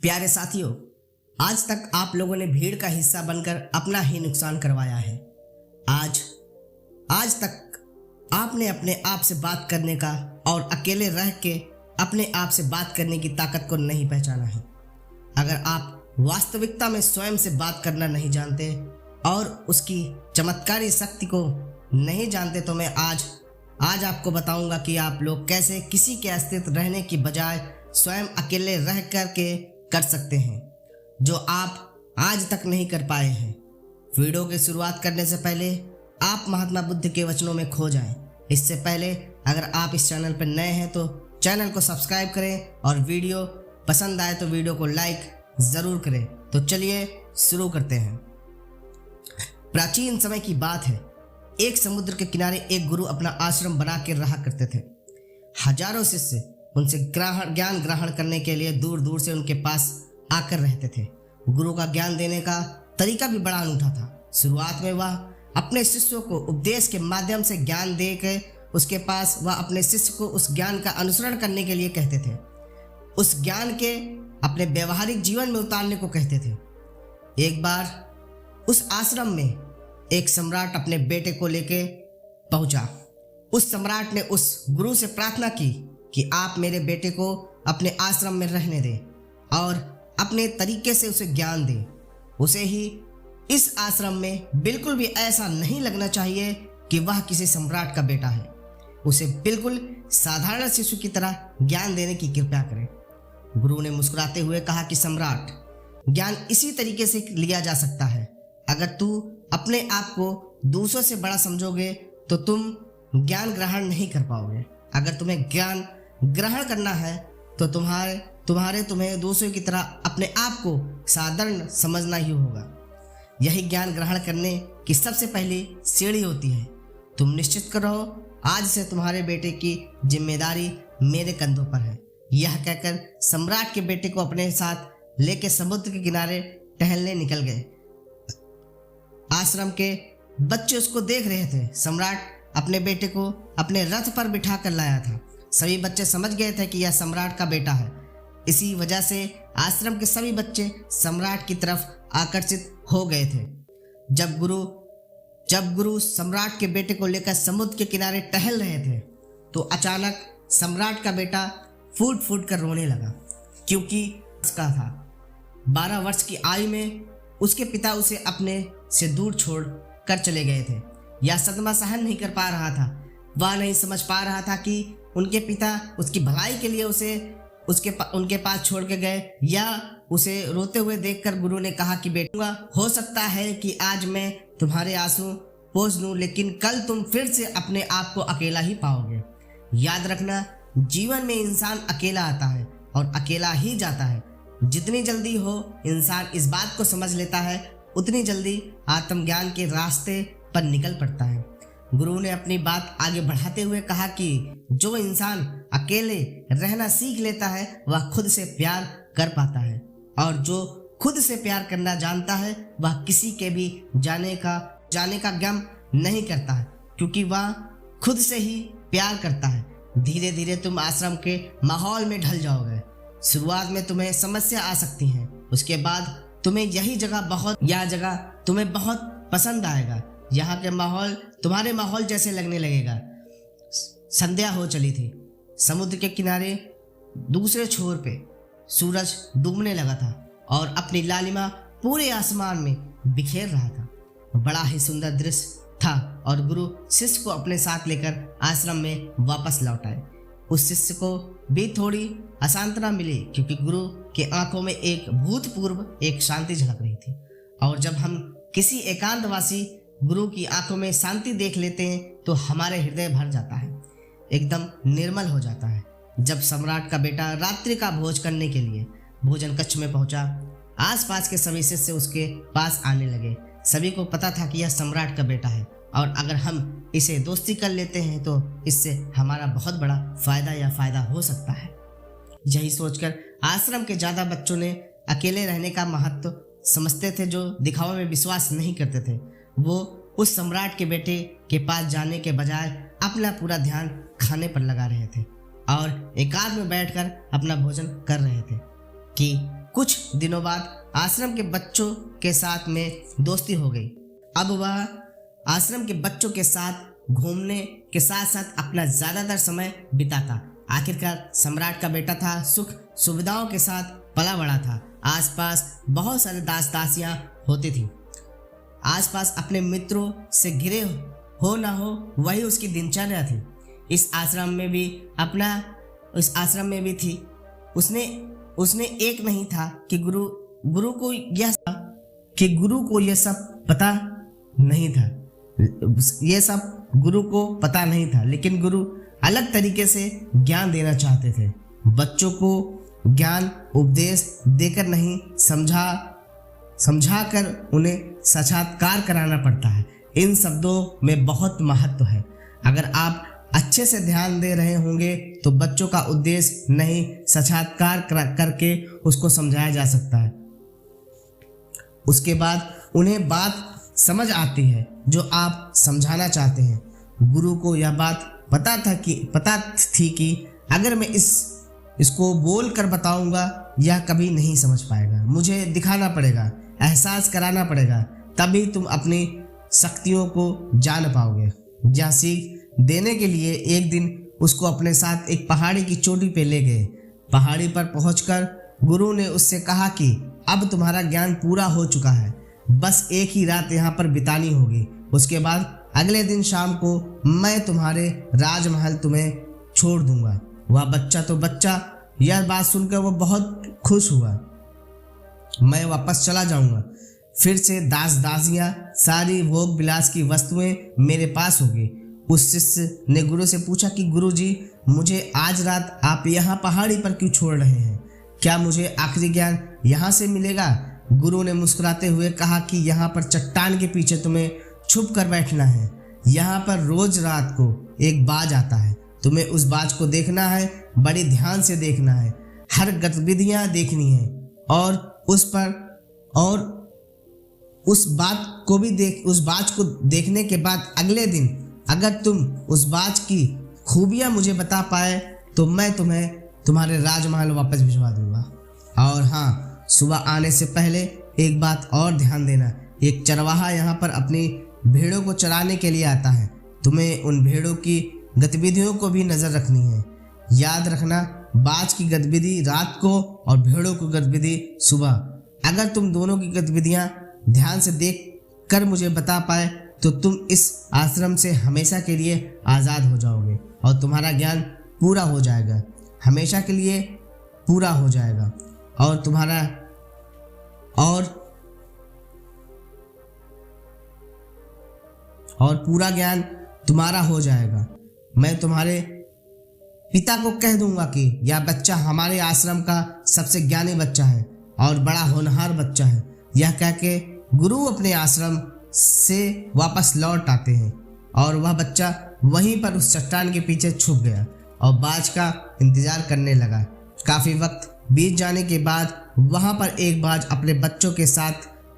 प्यारे साथियों, आज तक आप लोगों ने भीड़ का हिस्सा बनकर अपना ही नुकसान करवाया है। आज आज तक आपने अपने आप से बात करने का और अकेले रह के अपने आप से बात करने की ताकत को नहीं पहचाना है। अगर आप वास्तविकता में स्वयं से बात करना नहीं जानते और उसकी चमत्कारी शक्ति को नहीं जानते तो मैं आज आपको बताऊंगा कि आप लोग कैसे किसी के अस्तित्व रहने की बजाय स्वयं अकेले रह कर सकते हैं जो आप आज तक नहीं कर पाए हैं। वीडियो की शुरुआत करने से पहले आप महात्मा बुद्ध के वचनों में खो जाएं। इससे पहले अगर आप इस चैनल पर नए हैं तो चैनल को सब्सक्राइब करें और वीडियो पसंद आए तो वीडियो को लाइक ज़रूर करें। तो चलिए शुरू करते हैं। प्राचीन समय की बात है, एक समुद्र के किनारे एक गुरु अपना आश्रम बना के रहा करते थे। हजारों शिष्य उनसे ज्ञान ग्रहण करने के लिए दूर दूर से उनके पास आकर रहते थे। गुरु का ज्ञान देने का तरीका भी बड़ा अनूठा था। शुरुआत में वह अपने शिष्यों को उपदेश के माध्यम से ज्ञान दे के उसके पास वह अपने शिष्य को उस ज्ञान का अनुसरण करने के लिए कहते थे, उस ज्ञान के अपने व्यवहारिक जीवन में उतारने को कहते थे। एक बार उस आश्रम में एक सम्राट अपने बेटे को लेके पहुंचा। उस सम्राट ने उस गुरु से प्रार्थना की कि आप मेरे बेटे को अपने आश्रम में रहने दें और अपने तरीके से उसे ज्ञान दें। उसे ही इस आश्रम में बिल्कुल भी ऐसा नहीं लगना चाहिए कि वह किसी सम्राट का बेटा है। उसे बिल्कुल साधारण शिशु की तरह ज्ञान देने की कृपा करें। गुरु ने मुस्कुराते हुए कहा कि सम्राट, ज्ञान इसी तरीके से लिया जा सकता है। अगर तू अपने आप को दूसरों से बड़ा समझोगे तो तुम ज्ञान ग्रहण नहीं कर पाओगे। अगर तुम्हें ज्ञान ग्रहण करना है तो तुम्हें दूसरों की तरह अपने आप को साधारण समझना ही होगा। यही ज्ञान ग्रहण करने की सबसे पहली सीढ़ी होती है। तुम निश्चित करो, आज से तुम्हारे बेटे की जिम्मेदारी मेरे कंधों पर है। यह कहकर सम्राट के बेटे को अपने साथ लेकर समुद्र के किनारे टहलने निकल गए। आश्रम के बच्चे उसको देख रहे थे। सम्राट अपने बेटे को अपने रथ पर बिठा कर लाया था। सभी बच्चे समझ गए थे कि यह सम्राट का बेटा है। इसी वजह से आश्रम के सभी बच्चे सम्राट की तरफ आकर्षित हो गए थे। जब गुरु सम्राट के बेटे को लेकर समुद्र के किनारे टहल रहे थे तो अचानक सम्राट का बेटा फूट फूट कर रोने लगा, क्योंकि उसका था 12 वर्ष की आयु में उसके पिता उसे अपने से दूर छोड़ कर चले गए थे। यह सदमा सहन नहीं कर पा रहा था। वह नहीं समझ पा रहा था कि उनके पिता उसकी भलाई के लिए उसे उनके पास छोड़ के गए, या उसे रोते हुए देखकर गुरु ने कहा कि बेटा, हो सकता है कि आज मैं तुम्हारे आंसू पोंछ दूं, लेकिन कल तुम फिर से अपने आप को अकेला ही पाओगे। याद रखना, जीवन में इंसान अकेला आता है और अकेला ही जाता है। जितनी जल्दी हो इंसान इस बात को समझ लेता है, उतनी जल्दी आत्मज्ञान के रास्ते पर निकल पड़ता है। गुरु ने अपनी बात आगे बढ़ाते हुए कहा कि जो इंसान अकेले रहना सीख लेता है वह खुद से प्यार कर पाता है, और जो खुद से प्यार करना जानता है वह किसी के भी जाने का गम नहीं करता है, क्योंकि वह खुद से ही प्यार करता है। धीरे धीरे तुम आश्रम के माहौल में ढल जाओगे। शुरुआत में तुम्हें समस्या आ सकती है, उसके बाद तुम्हें यह जगह तुम्हें बहुत पसंद आएगा। यहाँ के माहौल तुम्हारे माहौल जैसे लगने लगेगा। संध्या हो चली थी। समुद्र के किनारे दूसरे छोर पे सूरज डूबने लगा था और अपनी लालिमा पूरे आसमान में बिखेर रहा था। बड़ा ही सुंदर दृश्य था और गुरु शिष्य को अपने साथ लेकर आश्रम में वापस लौट आए। उस शिष्य को भी थोड़ी अशांतना मिली, क्योंकि गुरु के आंखों में एक भूतपूर्व एक शांति झलक रही थी। और जब हम किसी एकांतवासी गुरु की आंखों में शांति देख लेते हैं तो हमारे हृदय भर जाता है, एकदम निर्मल हो जाता है। जब सम्राट का बेटा रात्रि का भोज करने के लिए भोजन कक्ष में पहुंचा, आसपास के सभी शिष्य उसके पास आने लगे। सभी को पता था कि यह सम्राट का बेटा है और अगर हम इसे दोस्ती कर लेते हैं तो इससे हमारा बहुत बड़ा फायदा हो सकता है। यही सोचकर आश्रम के ज़्यादा बच्चों ने अकेले रहने का महत्व समझते थे, जो दिखावे में विश्वास नहीं करते थे। वो उस सम्राट के बेटे के पास जाने के बजाय अपना पूरा ध्यान खाने पर लगा रहे थे और एकांत में बैठकर अपना भोजन कर रहे थे कि कुछ दिनों बाद आश्रम के बच्चों के साथ में दोस्ती हो गई। अब वह आश्रम के बच्चों के साथ घूमने के साथ साथ अपना ज़्यादातर समय बिताता। आखिरकार सम्राट का बेटा था, सुख सुविधाओं के साथ पला बड़ा था। आसपास बहुत सारे दास दासियाँ होती थी। आसपास अपने मित्रों से घिरे हो ना हो वही उसकी दिनचर्या थी। इस आश्रम में भी थी। उसने एक नहीं था कि गुरु को यह सब पता नहीं था। ये सब गुरु को पता नहीं था, लेकिन गुरु अलग तरीके से ज्ञान देना चाहते थे। बच्चों को ज्ञान उपदेश देकर नहीं, समझा कर उन्हें साक्षात्कार कराना पड़ता है। इन शब्दों में बहुत महत्व है। अगर आप अच्छे से ध्यान दे रहे होंगे तो बच्चों का उद्देश्य नहीं, साक्षात्कार करके उसको समझाया जा सकता है। उसके बाद उन्हें बात समझ आती है जो आप समझाना चाहते हैं। गुरु को यह बात पता थी कि अगर मैं इसको बोल कर बताऊंगा यह कभी नहीं समझ पाएगा। मुझे दिखाना पड़ेगा, एहसास कराना पड़ेगा, तभी तुम अपनी शक्तियों को जान पाओगे। यह सीख देने के लिए एक दिन उसको अपने साथ एक पहाड़ी की चोटी पे ले गए। पहाड़ी पर पहुंचकर गुरु ने उससे कहा कि अब तुम्हारा ज्ञान पूरा हो चुका है, बस एक ही रात यहाँ पर बितानी होगी। उसके बाद अगले दिन शाम को मैं तुम्हारे राजमहल तुम्हें छोड़ दूंगा। वह बच्चा यह बात सुनकर वो बहुत खुश हुआ। मैं वापस चला जाऊंगा, फिर से दास दासियां, सारी भोग विलास की वस्तुएं मेरे पास होगी। उस शिष्य ने गुरु से पूछा कि गुरु जी, मुझे आज रात आप यहाँ पहाड़ी पर क्यों छोड़ रहे हैं? क्या मुझे आखिरी ज्ञान यहाँ से मिलेगा? गुरु ने मुस्कुराते हुए कहा कि यहाँ पर चट्टान के पीछे तुम्हें छुप कर बैठना है। यहाँ पर रोज रात को एक बाज आता है, तुम्हें उस बाज को देखना है, बड़ी ध्यान से देखना है, हर गतिविधियाँ देखनी है और उस बाज को देखने के बाद अगले दिन अगर तुम उस बाज की खूबियाँ मुझे बता पाए तो मैं तुम्हें तुम्हारे राजमहल वापस भिजवा दूंगा। और हाँ, सुबह आने से पहले एक बात और ध्यान देना, एक चरवाहा यहाँ पर अपनी भेड़ों को चराने के लिए आता है। तुम्हें उन भेड़ों की गतिविधियों को भी नज़र रखनी है। याद रखना, बाज की गतिविधि रात को और भेड़ों की गतिविधि सुबह। अगर तुम दोनों की गतिविधियाँ ध्यान से देख कर मुझे बता पाए तो तुम इस आश्रम से हमेशा के लिए आज़ाद हो जाओगे और तुम्हारा ज्ञान पूरा हो जाएगा, हमेशा के लिए पूरा हो जाएगा और पूरा ज्ञान तुम्हारा हो जाएगा। मैं तुम्हारे पिता को कह दूंगा कि यह बच्चा हमारे आश्रम का सबसे ज्ञानी बच्चा है और बड़ा होनहार बच्चा है। यह कह के गुरु अपने आश्रम से वापस लौट आते हैं और वह बच्चा वहीं पर उस चट्टान के पीछे छुप गया और बाज का इंतजार करने लगा। काफ़ी वक्त बीत जाने के बाद वहाँ पर एक बाज अपने बच्चों के साथ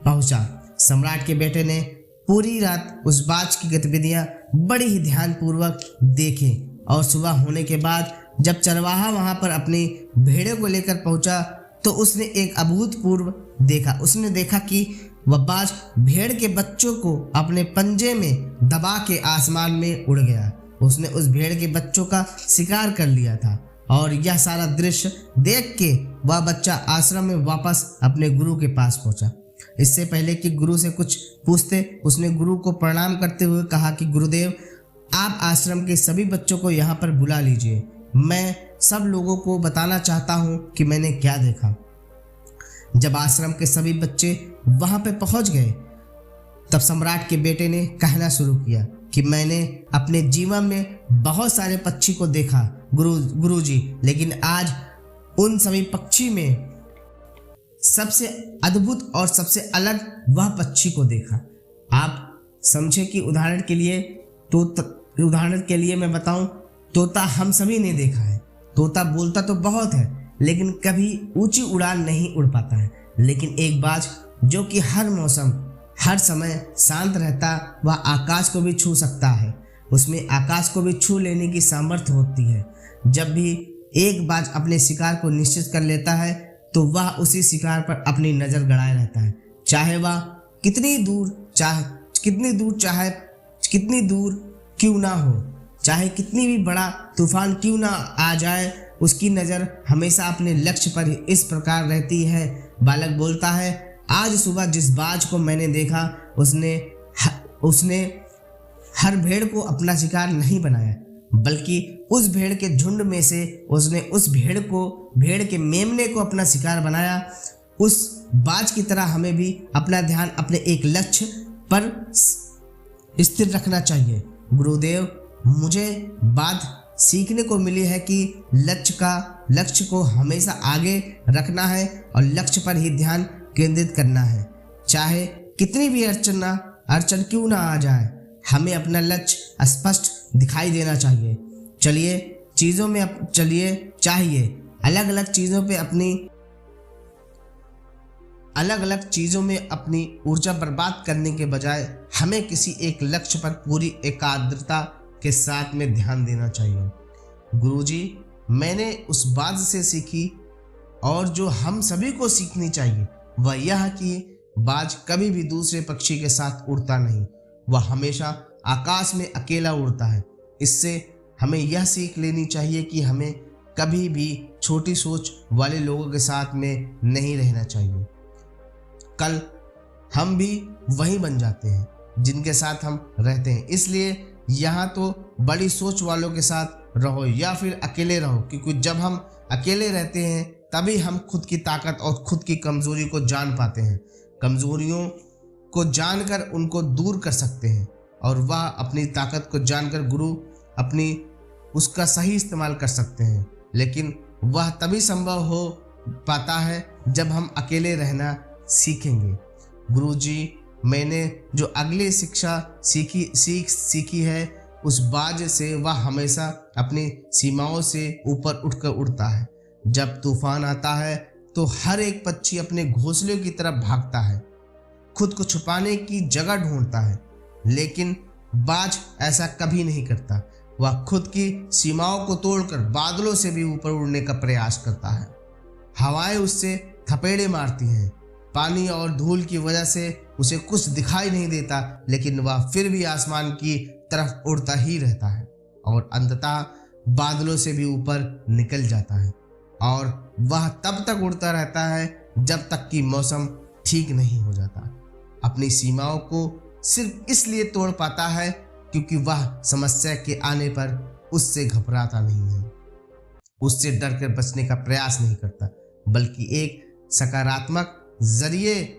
पहुँचा। सम्राट के बेटे ने पूरी रात उस बाज की गतिविधियाँ बड़ी ही ध्यानपूर्वक देखे और सुबह होने के बाद जब चरवाहा वहाँ पर अपनी भेड़ों को लेकर पहुँचा तो उसने एक अभूतपूर्व देखा। उसने देखा कि वह बाज भेड़ के बच्चों को अपने पंजे में दबा के आसमान में उड़ गया। उसने उस भेड़ के बच्चों का शिकार कर लिया था और यह सारा दृश्य देख के वह बच्चा आश्रम में वापस अपने गुरु के पास पहुंचा। इससे पहले कि गुरु से कुछ पूछते उसने गुरु को प्रणाम करते हुए कहा कि गुरुदेव, आप आश्रम के सभी बच्चों को यहाँ पर बुला लीजिए। मैं सब लोगों को बताना चाहता हूँ कि मैंने क्या देखा। जब आश्रम के सभी बच्चे वहाँ पे पहुँच गए तब सम्राट के बेटे ने कहना शुरू किया कि मैंने अपने जीवन में बहुत सारे पक्षी को देखा गुरुजी, लेकिन आज उन सभी पक्षी में सबसे अद्भुत और सबसे अलग वह पक्षी को देखा। आप समझे कि उदाहरण के लिए मैं बताऊं, तोता हम सभी ने देखा है। तोता बोलता तो बहुत है लेकिन कभी ऊंची उड़ान नहीं उड़ पाता है, लेकिन एक बाज जो कि हर मौसम हर समय शांत रहता, वह आकाश को भी छू सकता है। उसमें आकाश को भी छू लेने की सामर्थ्य होती है। जब भी एक बाज अपने शिकार को निश्चित कर लेता है तो वह उसी शिकार पर अपनी नज़र गड़ाए रहता है, चाहे वह कितनी दूर क्यों ना हो, चाहे कितनी भी बड़ा तूफान क्यों ना आ जाए, उसकी नज़र हमेशा अपने लक्ष्य पर इस प्रकार रहती है। बालक बोलता है, आज सुबह जिस बाज को मैंने देखा उसने हर भेड़ को अपना शिकार नहीं बनाया, बल्कि उस भेड़ के झुंड में से उसने उस भेड़ के मेमने को अपना शिकार बनाया। उस बाज की तरह हमें भी अपना ध्यान अपने एक लक्ष्य पर स्थिर रखना चाहिए। गुरुदेव, मुझे बात सीखने को मिली है कि लक्ष्य को हमेशा आगे रखना है और लक्ष्य पर ही ध्यान केंद्रित करना है, चाहे कितनी भी अड़चन क्यों ना आ जाए। हमें अपना लक्ष्य स्पष्ट दिखाई देना चाहिए। अलग अलग चीज़ों में अपनी ऊर्जा बर्बाद करने के बजाय हमें किसी एक लक्ष्य पर पूरी एकाग्रता के साथ में ध्यान देना चाहिए। गुरुजी, मैंने उस बात से सीखी और जो हम सभी को सीखनी चाहिए वह यह कि बाज कभी भी दूसरे पक्षी के साथ उड़ता नहीं, वह हमेशा आकाश में अकेला उड़ता है। इससे हमें यह सीख लेनी चाहिए कि हमें कभी भी छोटी सोच वाले लोगों के साथ में नहीं रहना चाहिए। कल हम भी वही बन जाते हैं जिनके साथ हम रहते हैं। इसलिए यहाँ तो बड़ी सोच वालों के साथ रहो या फिर अकेले रहो, क्योंकि जब हम अकेले रहते हैं तभी हम खुद की ताकत और खुद की कमजोरी को जान पाते हैं। कमजोरियों को जानकर उनको दूर कर सकते हैं और वह अपनी ताकत को जानकर उसका सही इस्तेमाल कर सकते हैं। लेकिन वह तभी संभव हो पाता है जब हम अकेले रहना सीखेंगे। गुरुजी, मैंने जो अगली शिक्षा सीखी है उस बाज से वह हमेशा अपनी सीमाओं से ऊपर उठकर उड़ता है। जब तूफान आता है तो हर एक पक्षी अपने घोंसले की तरफ भागता है, खुद को छुपाने की जगह ढूंढता है, लेकिन बाज ऐसा कभी नहीं करता। वह खुद की सीमाओं को तोड़कर बादलों से भी ऊपर उड़ने का प्रयास करता है। हवाएं उससे थपेड़े मारती हैं, पानी और धूल की वजह से उसे कुछ दिखाई नहीं देता, लेकिन वह फिर भी आसमान की तरफ उड़ता ही रहता है और अंततः बादलों से भी ऊपर निकल जाता है। और वह तब तक उड़ता रहता है जब तक कि मौसम ठीक नहीं हो जाता। अपनी सीमाओं को सिर्फ इसलिए तोड़ पाता है क्योंकि वह समस्या के आने पर उससे घबराता नहीं है, उससे डर कर बचने का प्रयास नहीं करता, बल्कि एक सकारात्मक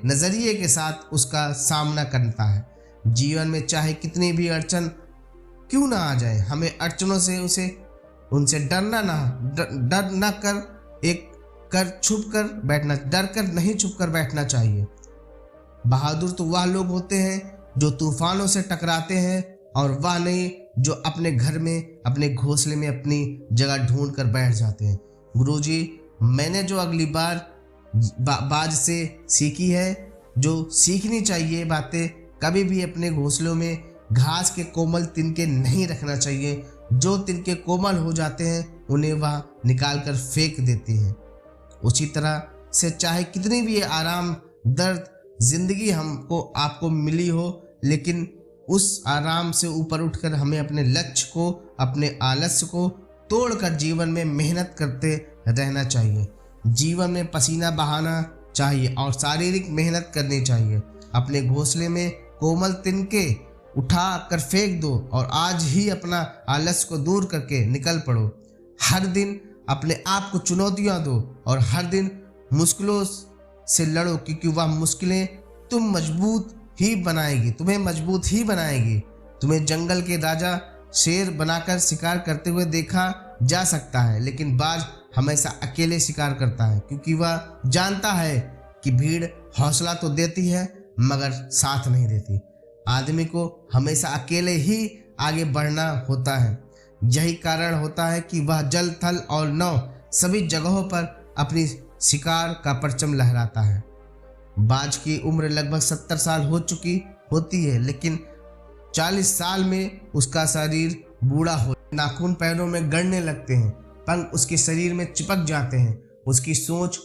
नजरिए के साथ उसका सामना करता है। जीवन में चाहे कितनी भी अड़चन क्यों ना आ जाए, हमें अड़चनों से उनसे डर नहीं छुप कर बैठना चाहिए। बहादुर तो वह लोग होते हैं जो तूफानों से टकराते हैं और वह नहीं जो अपने घर में अपने घोंसले में अपनी जगह ढूंढ कर बैठ जाते हैं। गुरुजी, मैंने जो अगली बार बाज से सीखी है, जो सीखनी चाहिए बातें, कभी भी अपने घोंसलों में घास के कोमल तिनके नहीं रखना चाहिए। जो तिनके कोमल हो जाते हैं उन्हें वह निकाल कर फेंक देती हैं। उसी तरह से चाहे कितनी भी आराम दर्द जिंदगी आपको मिली हो, लेकिन उस आराम से ऊपर उठकर हमें अपने लक्ष्य को, अपने आलस्य को तोड़कर जीवन में मेहनत करते रहना चाहिए। जीवन में पसीना बहाना चाहिए और शारीरिक मेहनत करनी चाहिए। अपने घोंसले में कोमल तिनके उठा कर फेंक दो और आज ही अपना आलस्य को दूर करके निकल पड़ो। हर दिन अपने आप को चुनौतियां दो और हर दिन मुश्किलों से लड़ो, क्योंकि वह मुश्किलें तुम्हें मजबूत ही बनाएगी। तुम्हें जंगल के राजा शेर बनाकर शिकार करते हुए देखा जा सकता है, लेकिन बाज हमेशा अकेले शिकार करता है, क्योंकि वह जानता है कि भीड़ हौसला तो देती है मगर साथ नहीं देती। आदमी को हमेशा अकेले ही आगे बढ़ना होता है। यही कारण होता है कि वह जल, थल और नौ सभी जगहों पर अपनी शिकार का परचम लहराता है। बाज की उम्र लगभग 70 साल हो चुकी होती है, लेकिन 40 साल में उसका शरीर बूढ़ा हो, नाखून पैरों में गड़ने लगते हैं, पंख उसके शरीर में चिपक जाते हैं, उसकी सोच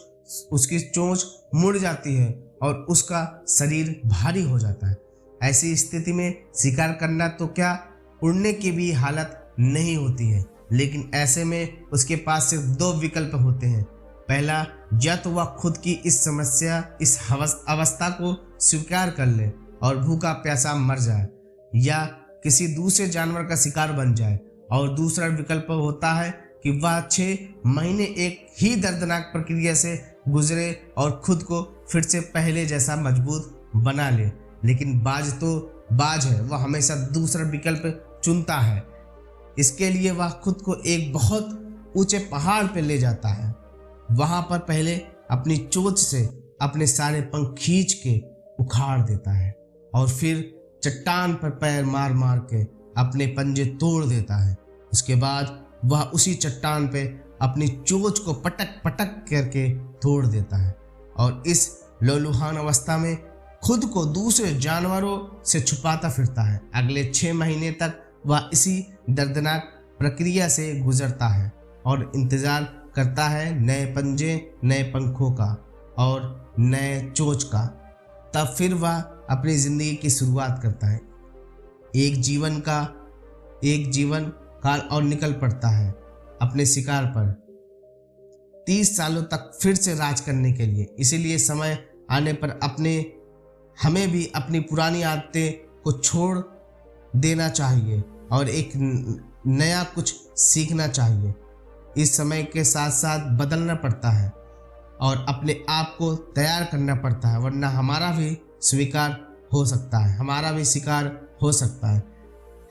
उसकी चोंच मुड़ जाती है और उसका शरीर भारी हो जाता है। ऐसी स्थिति में शिकार करना तो क्या, उड़ने की भी हालत नहीं होती है। लेकिन ऐसे में उसके पास सिर्फ दो विकल्प होते हैं। पहला, या तो वह खुद की इस समस्या, इस अवस्था को स्वीकार कर ले और भूखा प्यासा मर जाए, या किसी दूसरे जानवर का शिकार बन जाए। और दूसरा विकल्प होता है कि वह 6 महीने एक ही दर्दनाक प्रक्रिया से गुजरे और खुद को फिर से पहले जैसा मजबूत बना ले। लेकिन बाज तो बाज है, वह हमेशा दूसरा विकल्प चुनता है। इसके लिए वह खुद को एक बहुत ऊंचे पहाड़ पर ले जाता है। वहां पर पहले अपनी चोंच से अपने सारे पंख खींच के उखाड़ देता है और फिर चट्टान पर पैर मार मार के अपने पंजे तोड़ देता है। उसके बाद वह उसी चट्टान पे अपनी चोंच को पटक पटक करके तोड़ देता है और इस लौलुहान अवस्था में खुद को दूसरे जानवरों से छुपाता फिरता है। अगले 6 महीने तक वह इसी दर्दनाक प्रक्रिया से गुजरता है और इंतजार करता है नए पंजे, नए पंखों का और नए चोंच का। तब फिर वह अपनी जिंदगी की शुरुआत करता है। एक जीवन काल और निकल पड़ता है अपने शिकार पर 30 सालों तक फिर से राज करने के लिए। इसीलिए समय आने पर हमें भी अपनी पुरानी आदतें को छोड़ देना चाहिए और एक नया कुछ सीखना चाहिए। इस समय के साथ साथ बदलना पड़ता है और अपने आप को तैयार करना पड़ता है, वरना हमारा भी स्वीकार हो सकता है, हमारा भी शिकार हो सकता है,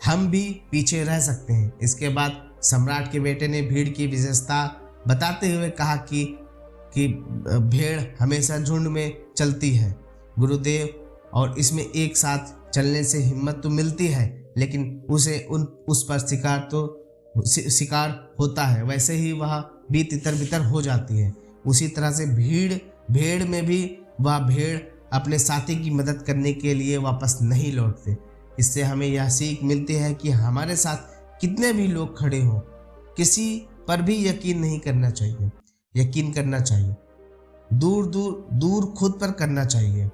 हम भी पीछे रह सकते हैं। इसके बाद सम्राट के बेटे ने भीड़ की विशेषता बताते हुए कहा कि भेड़ हमेशा झुंड में चलती है गुरुदेव, और इसमें एक साथ चलने से हिम्मत तो मिलती है, लेकिन उस पर शिकार होता है, वैसे ही वह भी तितर बितर हो जाती है। उसी तरह से भेड़ में भी वह भेड़ अपने साथी की मदद करने के लिए वापस नहीं लौटते। इससे हमें यह सीख मिलती है कि हमारे साथ कितने भी लोग खड़े हों, किसी पर भी यकीन नहीं करना चाहिए। यकीन करना चाहिए दूर खुद पर करना चाहिए,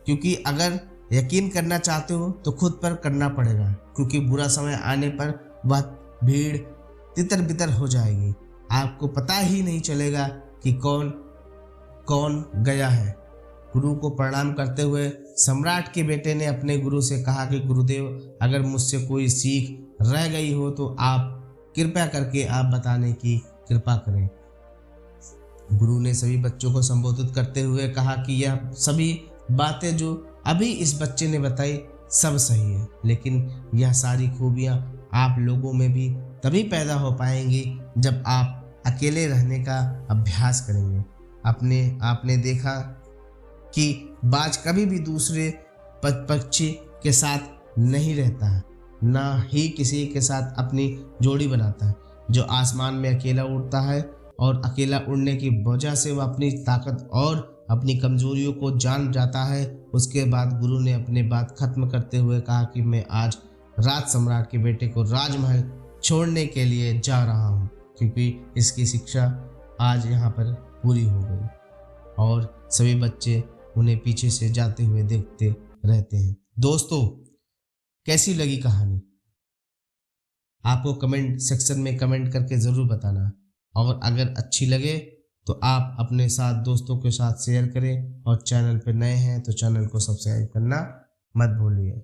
क्योंकि अगर यकीन करना चाहते हो तो खुद पर करना पड़ेगा, क्योंकि बुरा समय आने पर वह भीड़ तितर बितर हो जाएगी। आपको पता ही नहीं चलेगा कि कौन गया है। गुरु को प्रणाम करते हुए सम्राट के बेटे ने अपने गुरु से कहा कि गुरुदेव, अगर मुझसे कोई सीख रह गई हो तो आप कृपया करके आप बताने की कृपा करें। गुरु ने सभी बच्चों को संबोधित करते हुए कहा कि यह सभी बातें जो अभी इस बच्चे ने बताई सब सही है, लेकिन यह सारी खूबियाँ आप लोगों में भी तभी पैदा हो पाएंगी जब आप अकेले रहने का अभ्यास करेंगे। आपने देखा कि बाज कभी भी दूसरे पक्षी के साथ नहीं रहता है, ना ही किसी के साथ अपनी जोड़ी बनाता है। जो आसमान में अकेला उड़ता है और अकेला उड़ने की वजह से वह अपनी ताकत और अपनी कमजोरियों को जान जाता है। उसके बाद गुरु ने अपनी बात खत्म करते हुए कहा कि मैं आज राज सम्राट के बेटे को राजमहल छोड़ने के लिए जा रहा हूँ, क्योंकि इसकी शिक्षा आज यहाँ पर पूरी हो गई। और सभी बच्चे उन्हें पीछे से जाते हुए देखते रहते हैं। दोस्तों, कैसी लगी कहानी? आपको कमेंट सेक्शन में कमेंट करके ज़रूर बताना, और अगर अच्छी लगे तो आप अपने साथ दोस्तों के साथ शेयर करें, और चैनल पर नए हैं तो चैनल को सब्सक्राइब करना मत भूलिए।